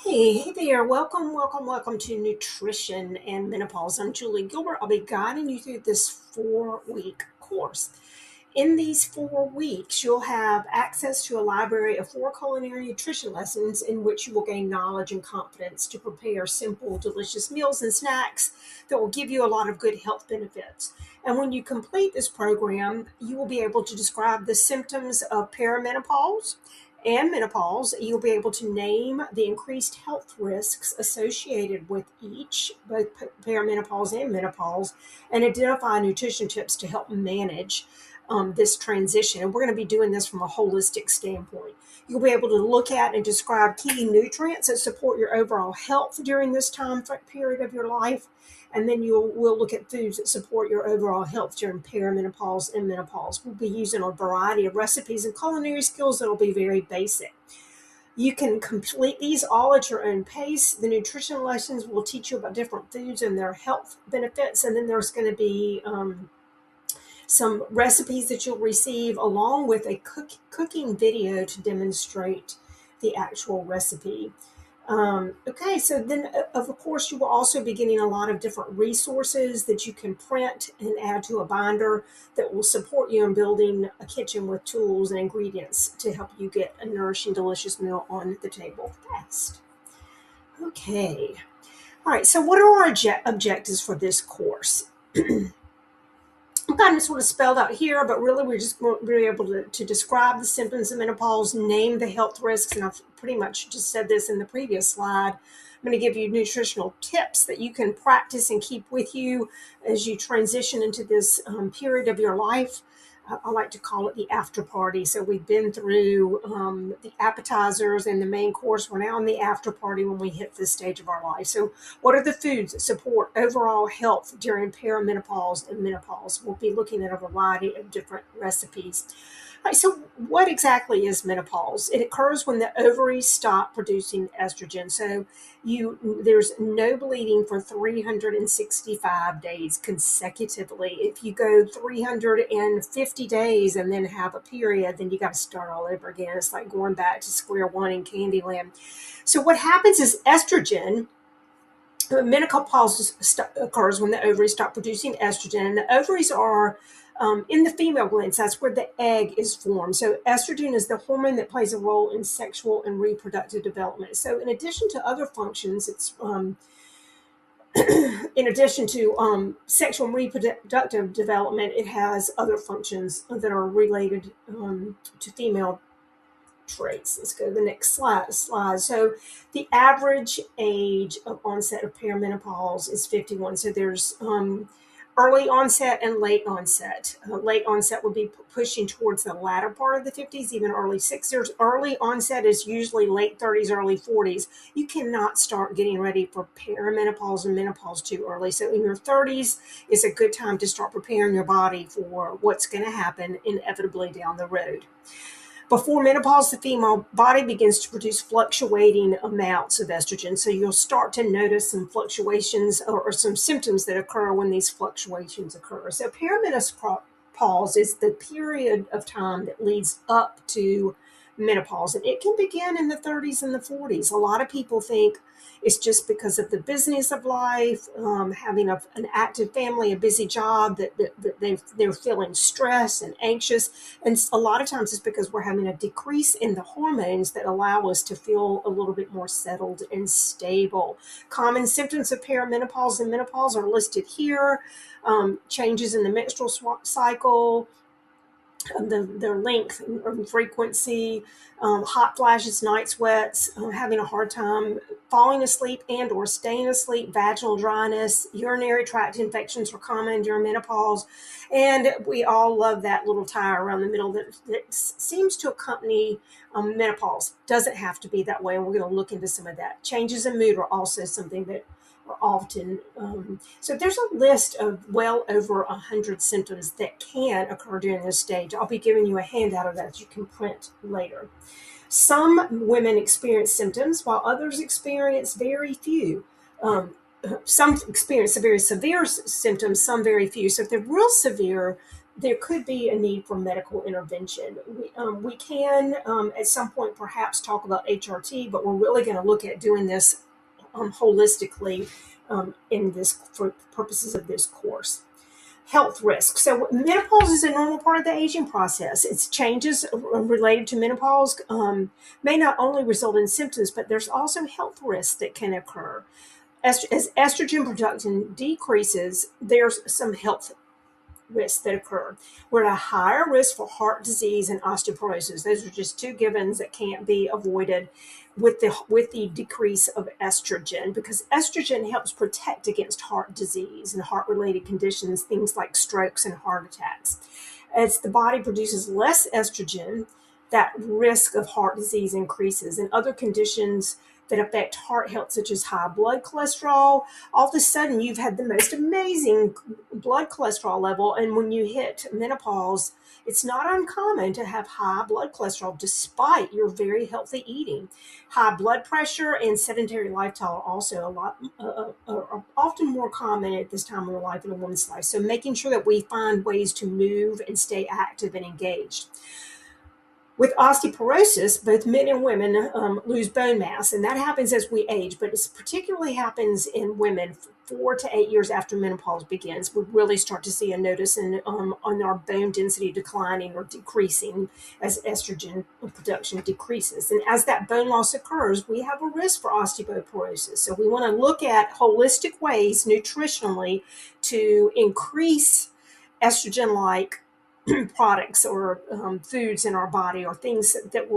Hey there. Welcome to Nutrition and Menopause. I'm Julie Gilbert. I'll be guiding you through this 4-week course. In these 4 weeks, you'll have access to a library of 4 culinary nutrition lessons in which you will gain knowledge and confidence to prepare simple, delicious meals and snacks that will give you a lot of good health benefits. And when you complete this program, you will be able to describe the symptoms of perimenopause and menopause. You'll be able to name the increased health risks associated with each, both perimenopause and menopause, and identify nutrition tips to help manage this transition. And we're going to be doing this from a holistic standpoint. You'll be able to look at and describe key nutrients that support your overall health during this time period of your life. And then we'll look at foods that support your overall health during perimenopause and menopause. We'll be using a variety of recipes and culinary skills that will be very basic. You can complete these all at your own pace. The nutrition lessons will teach you about different foods and their health benefits. And then there's going to be some recipes that you'll receive along with a cooking video to demonstrate the actual recipe. Okay, so then of course you will also be getting a lot of different resources that you can print and add to a binder that will support you in building a kitchen with tools and ingredients to help you get a nourishing, delicious meal on the table fast. Okay, all right, so what are our objectives for this course? I'm kind of sort of spelled out here, but really we're just going to be able to describe the symptoms of menopause, name the health risks, and I've pretty much just said this in the previous slide. I'm going to give you nutritional tips that you can practice and keep with you as you transition into this period of your life. I like to call it the after party. So we've been through the appetizers and the main course. We're now in the after party when we hit this stage of our life. So what are the foods that support overall health during perimenopause and menopause? We'll be looking at a variety of different recipes. All right, so what exactly is menopause? It occurs when the ovaries stop producing estrogen. So there's no bleeding for 365 days consecutively. If you go 350 days and then have a period, then you got to start all over again. It's like going back to square one in Candyland. So what happens is estrogen, menopause occurs when the ovaries stop producing estrogen, and the ovaries are in the female glands. That's where the egg is formed. So estrogen is the hormone that plays a role in sexual and reproductive development. So in addition to other functions, it's in addition to sexual and reproductive development, it has other functions that are related to female traits. Let's go to the next slide. So the average age of onset of perimenopause is 51. So there's early onset and late onset. Late onset would be pushing towards the latter part of the 50s, even early 60s. Early onset is usually late 30s, early 40s. You cannot start getting ready for perimenopause and menopause too early. So in your 30s is a good time to start preparing your body for what's going to happen inevitably down the road. Before menopause, the female body begins to produce fluctuating amounts of estrogen. So you'll start to notice some fluctuations or some symptoms that occur when these fluctuations occur. So perimenopause is the period of time that leads up to menopause, and it can begin in the 30s and the 40s. A lot of people think it's just because of the business of life, having an active family, a busy job, that they're feeling stressed and anxious. And a lot of times it's because we're having a decrease in the hormones that allow us to feel a little bit more settled and stable. Common symptoms of perimenopause and menopause are listed here. Changes in the menstrual cycle, their length and frequency, hot flashes, night sweats, having a hard time falling asleep and or staying asleep, vaginal dryness, urinary tract infections are common during menopause. And we all love that little tire around the middle that seems to accompany menopause. Doesn't have to be that way, and we're going to look into some of that. Changes in mood are also something that are often, so there's a list of well over 100 symptoms that can occur during this stage. I'll be giving you a handout of that you can print later. Some women experience symptoms while others experience very few. Some experience very severe symptoms, some very few. So if they're real severe, there could be a need for medical intervention. We can, at some point, perhaps talk about HRT, but we're really going to look at doing this holistically in this for purposes of this course. Health risks. So menopause is a normal part of the aging process. Its changes related to menopause may not only result in symptoms, but there's also health risks that can occur. As estrogen production decreases, there's some health risks that occur. We're at a higher risk for heart disease and osteoporosis. Those are just two givens that can't be avoided with the decrease of estrogen, because estrogen helps protect against heart disease and heart related conditions, things like strokes and heart attacks. As the body produces less estrogen, that risk of heart disease increases, and other conditions that affect heart health, such as high blood cholesterol. All of a sudden, you've had the most amazing blood cholesterol level, and when you hit menopause, it's not uncommon to have high blood cholesterol despite your very healthy eating. High blood pressure and sedentary lifestyle are also are often more common at this time of life in a woman's life. So making sure that we find ways to move and stay active and engaged. With osteoporosis, both men and women lose bone mass, and that happens as we age, but it particularly happens in women 4 to 8 years after menopause begins. We really start to see a notice on our bone density declining or decreasing as estrogen production decreases. And as that bone loss occurs, we have a risk for osteoporosis. So we want to look at holistic ways nutritionally to increase estrogen-like products or foods in our body, or things that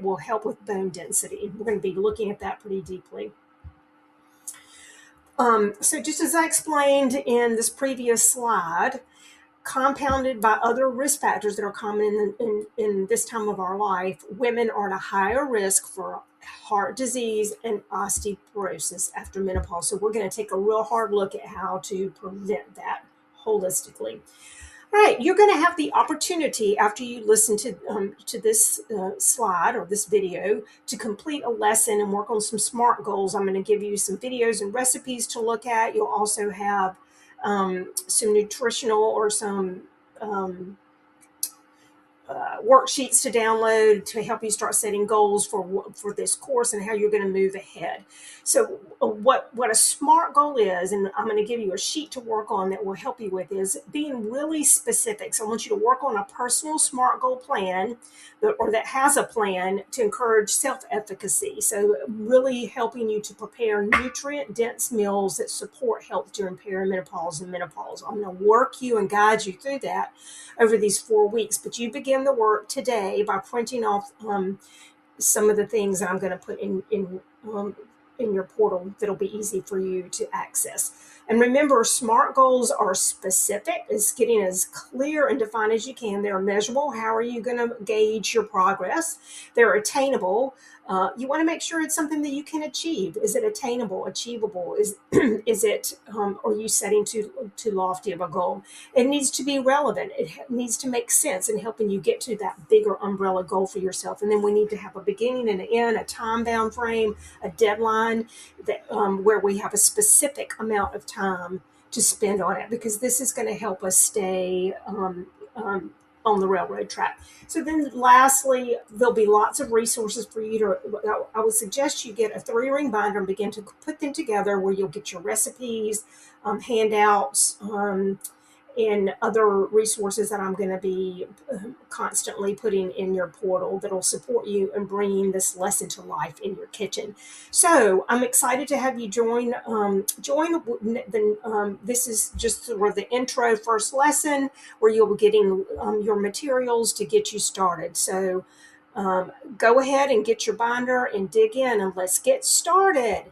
will help with bone density. We're going to be looking at that pretty deeply. So just as I explained in this previous slide, compounded by other risk factors that are common in this time of our life, women are at a higher risk for heart disease and osteoporosis after menopause. So we're going to take a real hard look at how to prevent that holistically. All right, you're going to have the opportunity after you listen to this slide or this video to complete a lesson and work on some SMART goals. I'm going to give you some videos and recipes to look at. You'll also have some nutritional or some worksheets to download to help you start setting goals for this course and how you're going to move ahead. So what a SMART goal is, and I'm going to give you a sheet to work on that will help you with, is being really specific. So I want you to work on a personal SMART goal plan or that has a plan to encourage self-efficacy. So really helping you to prepare nutrient-dense meals that support health during perimenopause and menopause. I'm going to work you and guide you through that over these 4 weeks, but you begin the work today by printing off some of the things that I'm going to put in your portal that'll be easy for you to access. And remember, SMART goals are specific. It's getting as clear and defined as you can. They're measurable. How are you going to gauge your progress? They're attainable. You want to make sure it's something that you can achieve. Is it attainable, achievable? Is it, are you setting too lofty of a goal? It needs to be relevant. It needs to make sense in helping you get to that bigger umbrella goal for yourself. And then we need to have a beginning and an end, a time-bound frame, a deadline that where we have a specific amount of time to spend on it, because this is going to help us stay on the railroad track. So then lastly, there'll be lots of resources for you to, I would suggest you get a 3-ring binder and begin to put them together, where you'll get your recipes, handouts, and other resources that I'm going to be constantly putting in your portal that'll support you in bringing this lesson to life in your kitchen. So I'm excited to have you join. This is just sort of the intro first lesson, where you'll be getting your materials to get you started. So go ahead and get your binder and dig in, and let's get started.